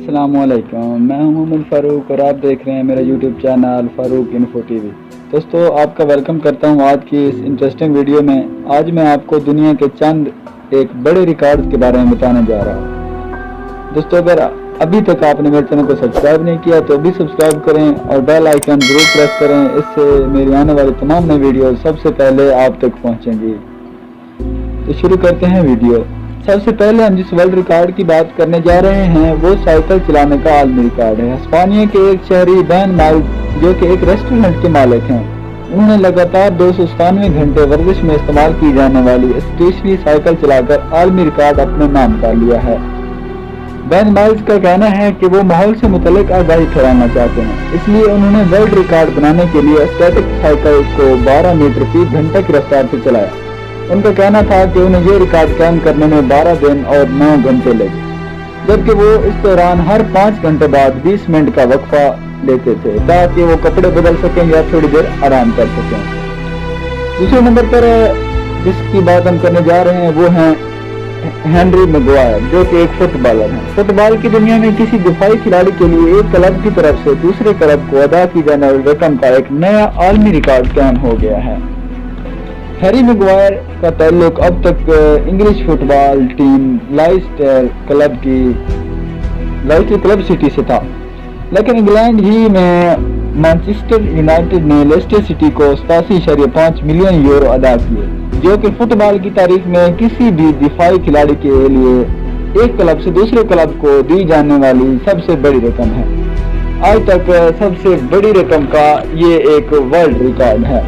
अस्सलाम वालेकुम, मैं हूं मोहम्मद फ़ारूक और आप देख रहे हैं मेरा YouTube channel Farooq info TV. दोस्तों, आपका वेलकम करता हूं आज की इस इंटरेस्टिंग वीडियो में। आज मैं आपको दुनिया के चंद एक बड़े रिकॉर्ड्स के बारे में बताने जा रहा हूं। दोस्तों, अगर अभी तक आपने मेरे चैनल को सब्सक्राइब नहीं किया तो अभी सब्सक्राइब करें और बेल आइकन ज़रूर प्रेस करें। इससे मेरी आने वाली तमाम नई वीडियो सबसे पहले आप तक पहुँचेंगी। तो शुरू करते हैं वीडियो। सबसे पहले हम जिस वर्ल्ड रिकॉर्ड की बात करने जा रहे हैं वो साइकिल चलाने का आलमी रिकॉर्ड है। हिस्पानिया के एक शहरी बैन माइल जो कि एक रेस्टोरेंट के मालिक हैं, उन्होंने लगातार 297 घंटे वर्जिश में इस्तेमाल की जाने वाली स्टेशनरी साइकिल चलाकर आलमी रिकॉर्ड अपने नाम कर लिया है। बैन माइल्स का कहना है कि वो माहौल से मुतल्लिक आगाही फैलाना चाहते हैं, इसलिए उन्होंने वर्ल्ड रिकॉर्ड बनाने के लिए स्टैटिक साइकिल को 12 मीटर फी घंटा की रफ्तार से चलाया। उनका कहना था कि उन्हें ये रिकॉर्ड कायम करने में 12 दिन और 9 घंटे लगे, जबकि वो इस दौरान हर 5 घंटे बाद 20 मिनट का वक्फा लेते थे ताकि वो कपड़े बदल सकें या थोड़ी देर आराम कर सकें। दूसरे नंबर पर जिसकी बात हम करने जा रहे हैं वो हैं हेनरी मैगवायर, जो कि एक फुटबॉलर हैं। फुटबॉल की दुनिया में किसी दिफाई खिलाड़ी के लिए एक क्लब की तरफ से दूसरे क्लब को अदा की जाने वाली रकम का एक नया आलमी रिकॉर्ड कायम हो गया है। हैरी मैगवायर का ताल्लुक अब तक English football team Leicester club City से था, लेकिन इंग्लैंड ही में मैनचेस्टर यूनाइटेड ने लेस्टर सिटी को 87.5 मिलियन यूरो अदा किए, जो कि फुटबॉल की तारीख में किसी भी दिफाई खिलाड़ी के लिए एक क्लब से दूसरे क्लब को दी जाने वाली सबसे बड़ी रकम है। आज तक सबसे बड़ी रकम का ये एक वर्ल्ड रिकॉर्ड है।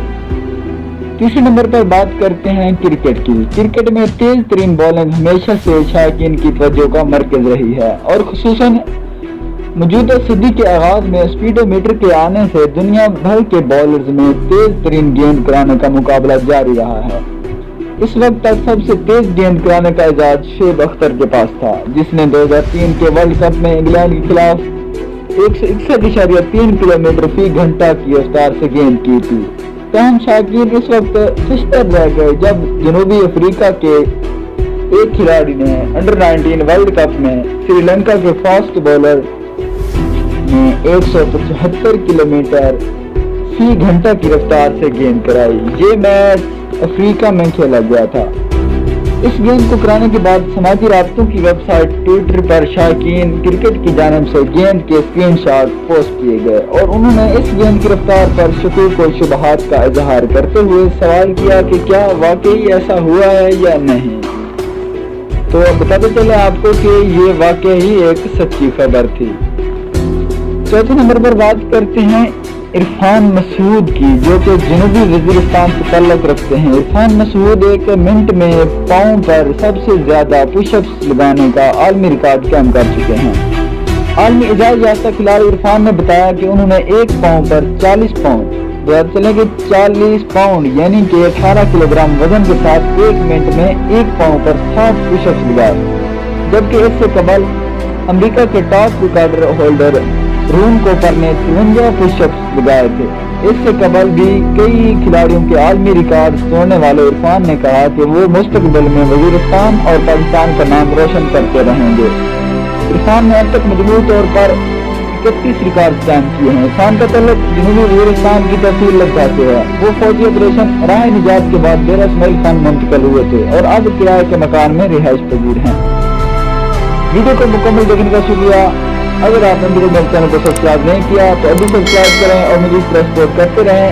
तीसरे नंबर पर बात करते हैं क्रिकेट की। क्रिकेट में तेज तरीन बॉलिंग हमेशा से शौकीन की तवज्जो का मरकज रही है और खुसूसन मौजूदा सदी के आगाज में स्पीडोमीटर के आने से दुनिया भर के बॉलर्स में तेज तरीन गेंद कराने का मुकाबला जारी रहा है। इस वक्त तक सबसे तेज गेंद कराने का एजाज शेब अख्तर के पास था, जिसने 2003 के वर्ल्ड कप में इंग्लैंड के खिलाफ 161.3 किलोमीटर फी घंटा की रफ्तार से गेंद की थी। तमाम शौकीन इस वक्त खुशतर रह गए जब जनूबी अफ्रीका के एक खिलाड़ी ने अंडर 19 वर्ल्ड कप में श्रीलंका के फास्ट बॉलर ने 175 किलोमीटर फी घंटा की रफ्तार से गेंद कराई। ये मैच अफ्रीका में खेला गया था। इस गेंद को कराने के बाद समाजी राब्तों की वेबसाइट ट्विटर पर शौकीन क्रिकेट की जानिब से गेंद के स्क्रीनशॉट पोस्ट किए गए और उन्होंने इस गेंद की रफ्तार पर शकूक और शुबहात का इजहार करते हुए सवाल किया कि क्या वाकई ऐसा हुआ है या नहीं। तो बताते चले आपको कि ये वाकई ही एक सच्ची खबर थी। चौथे नंबर पर बात करते हैं इरफान मसूद की, जो कि जनूबी वजीरिस्तान से ताल्लुक रखते हैं। इरफान मसूद एक मिनट में पाँव पर सबसे ज्यादा पुशअप्स लगाने का आलमी रिकॉर्ड कायम कर चुके हैं। आलमी इजाजत याफ्ता खिलाड़ी इरफान ने बताया कि उन्होंने एक पाँव पर 40 पाउंड चले कि 40 पाउंड यानी कि 18 किलोग्राम वजन के साथ एक मिनट में एक पाँव पर 60 पुशअप्स लगाए, जबकि इससे कबल अमेरिका के टॉप रिकॉर्ड होल्डर रूम कोपर ने 53 पुशअप्स लगाए थे। इससे कबल भी कई खिलाड़ियों के आलमी रिकॉर्ड तोड़ने वाले इरफान ने कहा कि वो मुस्तकबिल में वजीरिस्तान और पाकिस्तान का नाम रोशन करते रहेंगे। इरफान ने अब तक मजबूत तौर पर 31 रिकॉर्ड कायम किए हैं। इरफान का तल्लुक जनूबी वजीरिस्तान की तहसील लद्दाख से है। वो फौजी ऑपरेशन राह निजात के बाद डेरा इस्माइल खान मुंतकिल हुए थे और अब किराए के मकान में रिहाइश पजीर हैं। वीडियो को मुकम्मल देखने का शुक्रिया। अगर आपने मेरे चैनल को सब्सक्राइब नहीं किया तो अभी सब्सक्राइब करें और मुझे सपोर्ट करते रहें।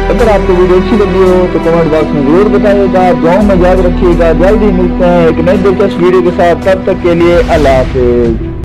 अगर आपको वीडियो अच्छी लगी हो तो कमेंट बॉक्स में जरूर बताइएगा। दुआओं में याद रखिएगा। जल्दी मिलते हैं एक नई दिलचस्प वीडियो के साथ। तब तक के लिए अल्लाह हाफिज।